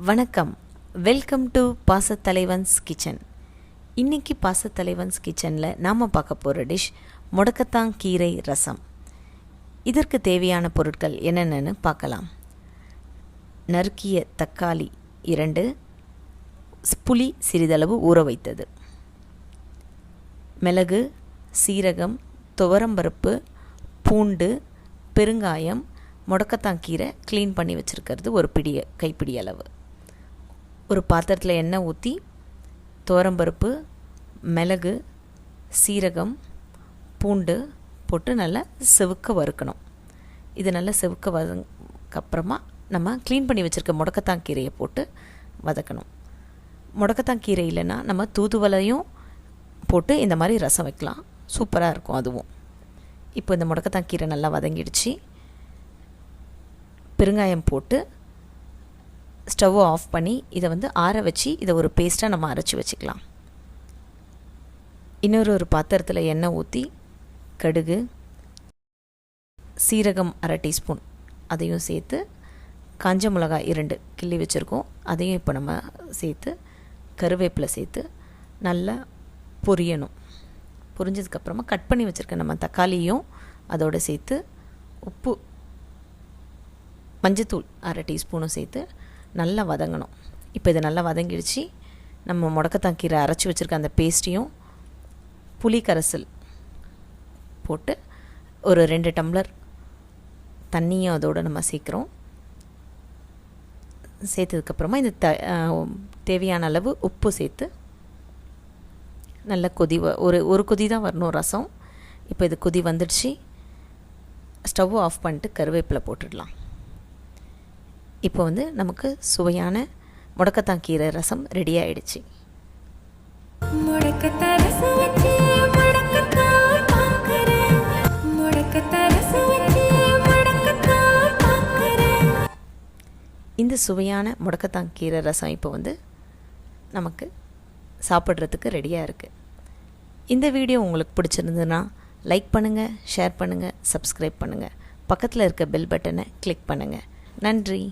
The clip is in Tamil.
வணக்கம், வெல்கம் டு பாசத்தலைவன்ஸ் கிச்சன். இன்றைக்கி பாசத்தலைவன்ஸ் கிச்சனில் நாம் பார்க்க போகிற டிஷ் முடக்கத்தான் கீரை ரசம். இதற்கு தேவையான பொருட்கள் என்னென்னு பார்க்கலாம். நறுக்கிய தக்காளி 2, புளி சிறிதளவு ஊற வைத்தது, மிளகு, சீரகம், துவரம்பருப்பு, பூண்டு, பெருங்காயம், முடக்கத்தான் கீரை க்ளீன் பண்ணி வச்சுருக்கிறது ஒரு கைப்பிடி அளவு. ஒரு பாத்திரத்தில் எண்ணெய் ஊற்றி துவரம்பருப்பு, மிளகு, சீரகம், பூண்டு போட்டு நல்லா செவுக்க வறுக்கணும். இது நல்லா செவுக்க வதக்கப்புறமா நம்ம க்ளீன் பண்ணி வச்சுருக்க முடக்கத்தான் கீரையை போட்டு வதக்கணும். முடக்கத்தான் கீரை இல்லைன்னா நம்ம தூதுவளையும் போட்டு இந்த மாதிரி ரசம் வைக்கலாம், சூப்பராக இருக்கும் அதுவும். இப்போ இந்த முடக்கத்தான் கீரை நல்லா வதங்கிடுச்சு. பெருங்காயம் போட்டு ஸ்டவ்வை ஆஃப் பண்ணி இதை ஆற வச்சு இதை ஒரு பேஸ்ட்டாக நம்ம அரைச்சி வச்சுக்கலாம். இன்னொரு பாத்திரத்தில் எண்ணெய் ஊற்றி கடுகு, சீரகம் 1/2 டீஸ்பூன் அதையும் சேர்த்து, காஞ்ச மிளகாய் 2 கிள்ளி வச்சுருக்கோம் அதையும் இப்போ நம்ம சேர்த்து, கருவேப்பிலை சேர்த்து நல்லா பொரியணும். பொரிஞ்சதுக்கப்புறமா கட் பண்ணி வச்சுருக்க நம்ம தக்காளியும் அதோடு சேர்த்து, உப்பு, மஞ்சத்தூள் 1/2 டீஸ்பூனும் சேர்த்து நல்லா வதங்கணும். இப்போ இதை நல்லா வதங்கிடுச்சு. நம்ம முடக்கத்தான் கீரை அரைச்சி வச்சுருக்க அந்த பேஸ்ட்டையும் புளி கரைசல் போட்டு ஒரு 2 டம்ளர் தண்ணியும் அதோடு நம்ம சேர்க்குறோம். சேர்த்ததுக்கப்புறமா இந்த தேவையான அளவு உப்பு சேர்த்து நல்லா ஒரு கொதி தான் வரணும் ரசம். இப்போ இது கொதி வந்துடுச்சு. ஸ்டவ் ஆஃப் பண்ணிட்டு கருவேப்பிலை போட்டுடலாம். இப்போ நமக்கு சுவையான முடக்கத்தான் கீரை ரசம் ரெடி ஆகிடுச்சு. இந்த சுவையான முடக்கத்தான் கீரை ரசம் இப்போ நமக்கு சாப்பிட்றதுக்கு ரெடியாக இருக்குது. இந்த வீடியோ உங்களுக்கு பிடிச்சிருந்ததுன்னா லைக் பண்ணுங்கள், ஷேர் பண்ணுங்கள், சப்ஸ்கிரைப் பண்ணுங்கள், பக்கத்தில் இருக்க பெல் பட்டனை கிளிக் பண்ணுங்கள். நன்றி.